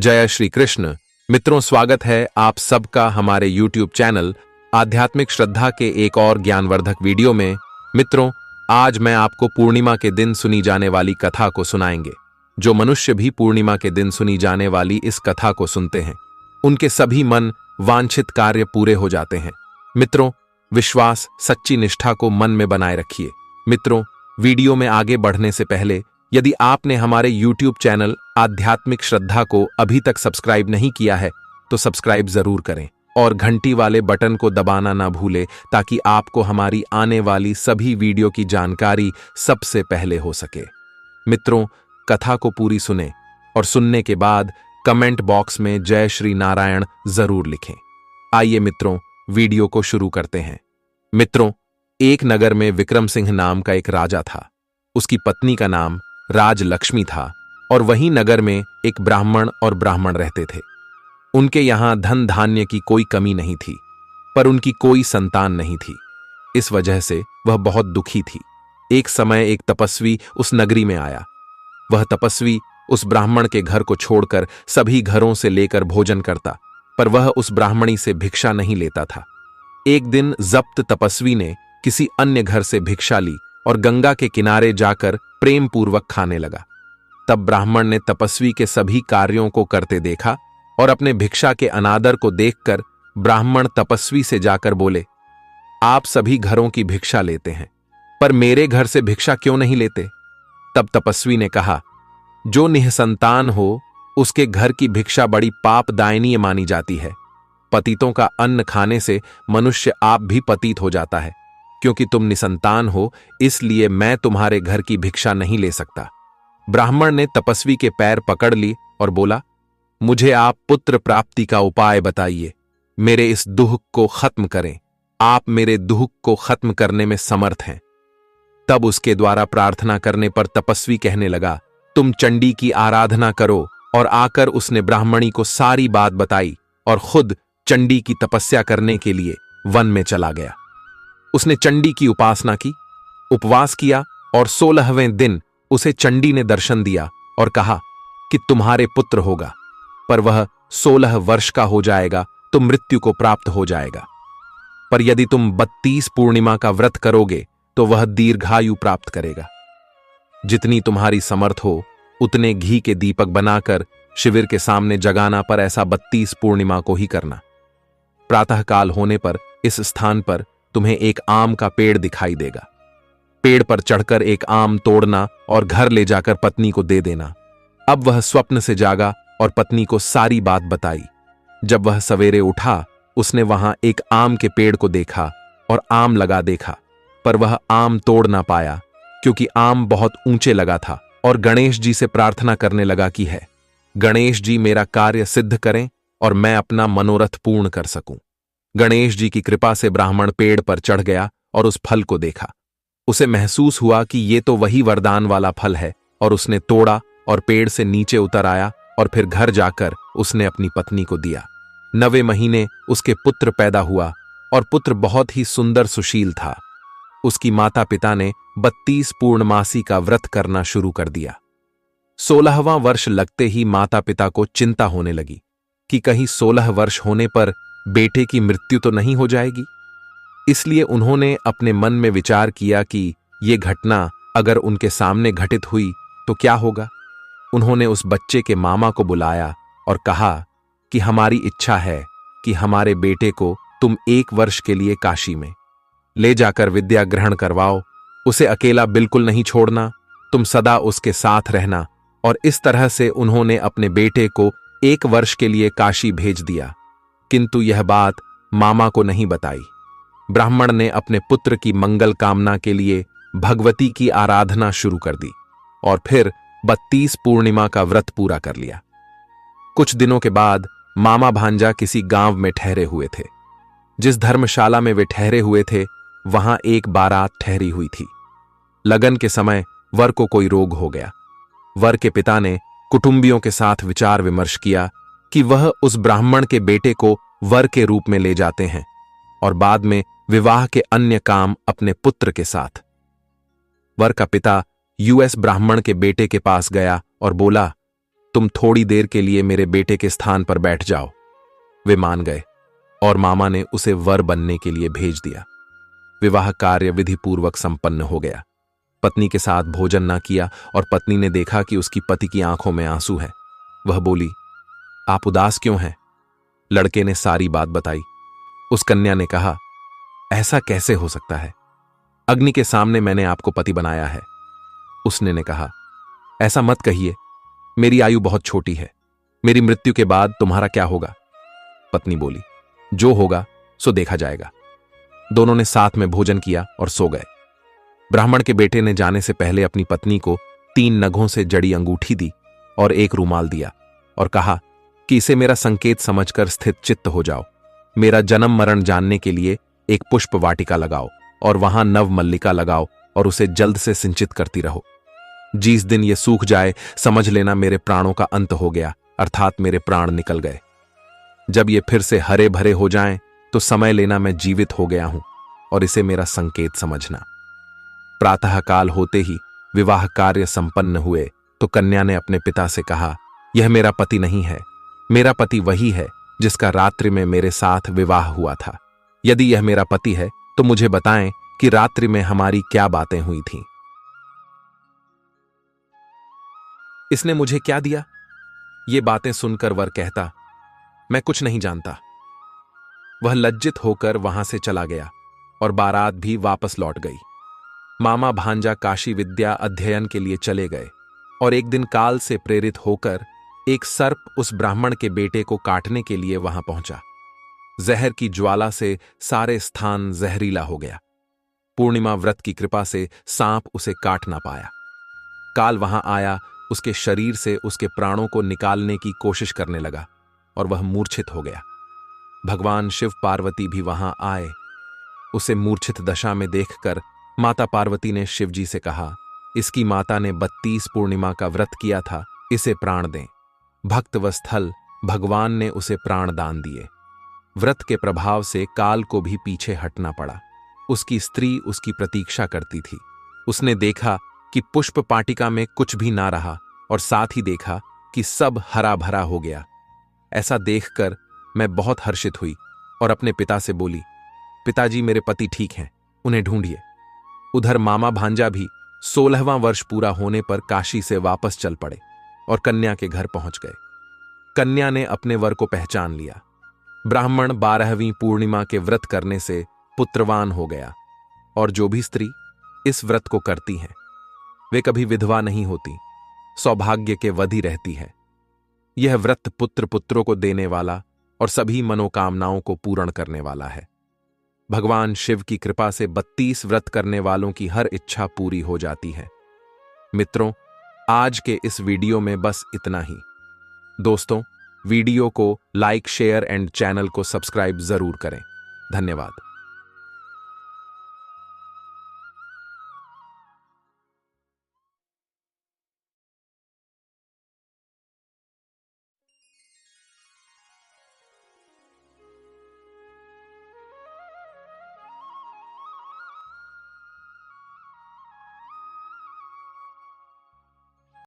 जय श्री कृष्ण। मित्रों, स्वागत है आप सबका हमारे YouTube चैनल आध्यात्मिक श्रद्धा के एक और ज्ञानवर्धक वीडियो में। मित्रों, आज मैं आपको पूर्णिमा के दिन सुनी जाने वाली कथा को सुनाएंगे। जो मनुष्य भी पूर्णिमा के दिन सुनी जाने वाली इस कथा को सुनते हैं, उनके सभी मन वांछित कार्य पूरे हो जाते हैं। मित्रों, विश्वास, सच्ची निष्ठा को मन में बनाए रखिए। मित्रों, वीडियो में आगे बढ़ने से पहले यदि आपने हमारे YouTube चैनल आध्यात्मिक श्रद्धा को अभी तक सब्सक्राइब नहीं किया है तो सब्सक्राइब जरूर करें और घंटी वाले बटन को दबाना ना भूलें, ताकि आपको हमारी आने वाली सभी वीडियो की जानकारी सबसे पहले हो सके। मित्रों, कथा को पूरी सुनें और सुनने के बाद कमेंट बॉक्स में जय श्री नारायण जरूर लिखें। आइए मित्रों, वीडियो को शुरू करते हैं। मित्रों, एक नगर में विक्रम सिंह नाम का एक राजा था। उसकी पत्नी का नाम राजलक्ष्मी था और वहीं नगर में एक ब्राह्मण और ब्राह्मण रहते थे। उनके यहां धन धान्य की कोई कमी नहीं थी, पर उनकी कोई संतान नहीं थी। इस वजह से वह बहुत दुखी थी। एक समय एक तपस्वी उस नगरी में आया। वह तपस्वी उस ब्राह्मण के घर को छोड़कर सभी घरों से लेकर भोजन करता, पर वह उस ब्राह्मणी से भिक्षा नहीं लेता था। एक दिन जब्त तपस्वी ने किसी अन्य घर से भिक्षा ली और गंगा के किनारे जाकर प्रेम पूर्वक खाने लगा। तब ब्राह्मण ने तपस्वी के सभी कार्यों को करते देखा और अपने भिक्षा के अनादर को देखकर ब्राह्मण तपस्वी से जाकर बोले, आप सभी घरों की भिक्षा लेते हैं, पर मेरे घर से भिक्षा क्यों नहीं लेते? तब तपस्वी ने कहा, जो निःसंतान हो उसके घर की भिक्षा बड़ी पापदायनीय मानी जाती है। पतितों का अन्न खाने से मनुष्य आप भी पतित हो जाता है। क्योंकि तुम निसंतान हो, इसलिए मैं तुम्हारे घर की भिक्षा नहीं ले सकता। ब्राह्मण ने तपस्वी के पैर पकड़ ली और बोला, मुझे आप पुत्र प्राप्ति का उपाय बताइए। मेरे इस दुख को खत्म करें। आप मेरे दुख को खत्म करने में समर्थ हैं। तब उसके द्वारा प्रार्थना करने पर तपस्वी कहने लगा, तुम चंडी की आराधना करो। और आकर उसने ब्राह्मणी को सारी बात बताई और खुद चंडी की तपस्या करने के लिए वन में चला गया। उसने चंडी की उपासना की, उपवास किया और 16वें दिन उसे चंडी ने दर्शन दिया और कहा कि तुम्हारे पुत्र होगा, पर वह 16 वर्ष का हो जाएगा तो मृत्यु को प्राप्त हो जाएगा। पर यदि तुम 32 पूर्णिमा का व्रत करोगे तो वह दीर्घायु प्राप्त करेगा। जितनी तुम्हारी समर्थ हो उतने घी के दीपक बनाकर शिविर के सामने जगाना, पर ऐसा 32 पूर्णिमा को ही करना। प्रातःकाल होने पर इस स्थान पर तुम्हें एक आम का पेड़ दिखाई देगा। पेड़ पर चढ़कर एक आम तोड़ना और घर ले जाकर पत्नी को दे देना। अब वह स्वप्न से जागा और पत्नी को सारी बात बताई। जब वह सवेरे उठा, उसने वहां एक आम के पेड़ को देखा और आम लगा देखा, पर वह आम तोड़ ना पाया, क्योंकि आम बहुत ऊंचे लगा था। और गणेश जी से प्रार्थना करने लगा कि है गणेश जी मेरा कार्य सिद्ध करें और मैं अपना मनोरथ पूर्ण कर सकूं। गणेश जी की कृपा से ब्राह्मण पेड़ पर चढ़ गया और उस फल को देखा। उसे महसूस हुआ कि ये तो वही वरदान वाला फल है, और उसने तोड़ा और पेड़ से नीचे उतर आया और फिर घर जाकर उसने अपनी पत्नी को दिया। 9वें महीने उसके पुत्र पैदा हुआ और पुत्र बहुत ही सुंदर सुशील था। उसकी माता पिता ने 32 पूर्णमासी का व्रत करना शुरू कर दिया। 16वां वर्ष लगते ही माता पिता को चिंता होने लगी कि कहीं 16 वर्ष होने पर बेटे की मृत्यु तो नहीं हो जाएगी। इसलिए उन्होंने अपने मन में विचार किया कि ये घटना अगर उनके सामने घटित हुई तो क्या होगा। उन्होंने उस बच्चे के मामा को बुलाया और कहा कि हमारी इच्छा है कि हमारे बेटे को तुम 1 वर्ष के लिए काशी में ले जाकर विद्या ग्रहण करवाओ। उसे अकेला बिल्कुल नहीं छोड़ना, तुम सदा उसके साथ रहना। और इस तरह से उन्होंने अपने बेटे को 1 वर्ष के लिए काशी भेज दिया। किंतु यह बात मामा को नहीं बताई। ब्राह्मण ने अपने पुत्र की मंगल कामना के लिए भगवती की आराधना शुरू कर दी और फिर 32 पूर्णिमा का व्रत पूरा कर लिया। कुछ दिनों के बाद मामा भांजा किसी गांव में ठहरे हुए थे। जिस धर्मशाला में वे ठहरे हुए थे वहां एक बारात ठहरी हुई थी। लगन के समय वर को कोई रोग हो गया। वर के पिता ने कुटुंबियों के साथ विचार विमर्श किया कि वह उस ब्राह्मण के बेटे को वर के रूप में ले जाते हैं और बाद में विवाह के अन्य काम अपने पुत्र के साथ। वर का पिता यूएस ब्राह्मण के बेटे के पास गया और बोला, तुम थोड़ी देर के लिए मेरे बेटे के स्थान पर बैठ जाओ। वे मान गए और मामा ने उसे वर बनने के लिए भेज दिया। विवाह कार्य विधिपूर्वक संपन्न हो गया। पत्नी के साथ भोजन ना किया और पत्नी ने देखा कि उसकी पति की आंखों में आंसू है। वह बोली, आप उदास क्यों हैं? लड़के ने सारी बात बताई। उस कन्या ने कहा, ऐसा कैसे हो सकता है? अग्नि के सामने मैंने आपको पति बनाया है। उसने ने कहा, ऐसा मत कहिए, मेरी आयु बहुत छोटी है। मेरी मृत्यु के बाद तुम्हारा क्या होगा? पत्नी बोली, जो होगा सो देखा जाएगा। दोनों ने साथ में भोजन किया और सो गए। ब्राह्मण के बेटे ने जाने से पहले अपनी पत्नी को 3 नगों से जड़ी अंगूठी दी और एक रूमाल दिया और कहा कि इसे मेरा संकेत समझकर स्थित चित्त हो जाओ। मेरा जन्म मरण जानने के लिए एक पुष्प वाटिका लगाओ और वहां नव मल्लिका लगाओ और उसे जल्द से सिंचित करती रहो। जिस दिन ये सूख जाए समझ लेना मेरे प्राणों का अंत हो गया, अर्थात मेरे प्राण निकल गए। जब ये फिर से हरे भरे हो जाएं तो समझ लेना मैं जीवित हो गया हूं और इसे मेरा संकेत समझना। प्रातःकाल होते ही विवाह कार्य संपन्न हुए तो कन्या ने अपने पिता से कहा, यह मेरा पति नहीं है, मेरा पति वही है जिसका रात्रि में मेरे साथ विवाह हुआ था। यदि यह मेरा पति है तो मुझे बताएं कि रात्रि में हमारी क्या बातें हुई थीं। इसने मुझे क्या दिया? ये बातें सुनकर वर कहता, मैं कुछ नहीं जानता। वह लज्जित होकर वहां से चला गया और बारात भी वापस लौट गई। मामा भांजा काशी विद्या अध्ययन के लिए चले गए और एक दिन काल से प्रेरित होकर एक सर्प उस ब्राह्मण के बेटे को काटने के लिए वहां पहुंचा। जहर की ज्वाला से सारे स्थान जहरीला हो गया। पूर्णिमा व्रत की कृपा से सांप उसे काट ना पाया। काल वहां आया, उसके शरीर से उसके प्राणों को निकालने की कोशिश करने लगा और वह मूर्छित हो गया। भगवान शिव पार्वती भी वहां आए। उसे मूर्छित दशा में देखकर माता पार्वती ने शिवजी से कहा, इसकी माता ने 32 पूर्णिमा का व्रत किया था, इसे प्राण दें। भक्त व स्थल भगवान ने उसे प्राण दान दिए। व्रत के प्रभाव से काल को भी पीछे हटना पड़ा। उसकी स्त्री उसकी प्रतीक्षा करती थी। उसने देखा कि पुष्प पाटिका में कुछ भी ना रहा और साथ ही देखा कि सब हरा भरा हो गया। ऐसा देखकर मैं बहुत हर्षित हुई और अपने पिता से बोली, पिताजी मेरे पति ठीक हैं, उन्हें ढूंढिए। उधर मामा भांजा भी 16वां वर्ष पूरा होने पर काशी से वापस चल पड़े और कन्या के घर पहुंच गए। कन्या ने अपने वर को पहचान लिया। ब्राह्मण 12वीं पूर्णिमा के व्रत करने से पुत्रवान हो गया और जो भी स्त्री इस व्रत को करती हैं वे कभी विधवा नहीं होती, सौभाग्य के वधी रहती है। यह व्रत पुत्र पुत्रों को देने वाला और सभी मनोकामनाओं को पूर्ण करने वाला है। भगवान शिव की कृपा से 32 व्रत करने वालों की हर इच्छा पूरी हो जाती है। मित्रों, आज के इस वीडियो में बस इतना ही। दोस्तों, वीडियो को लाइक, शेयर एंड चैनल को सब्सक्राइब जरूर करें। धन्यवाद।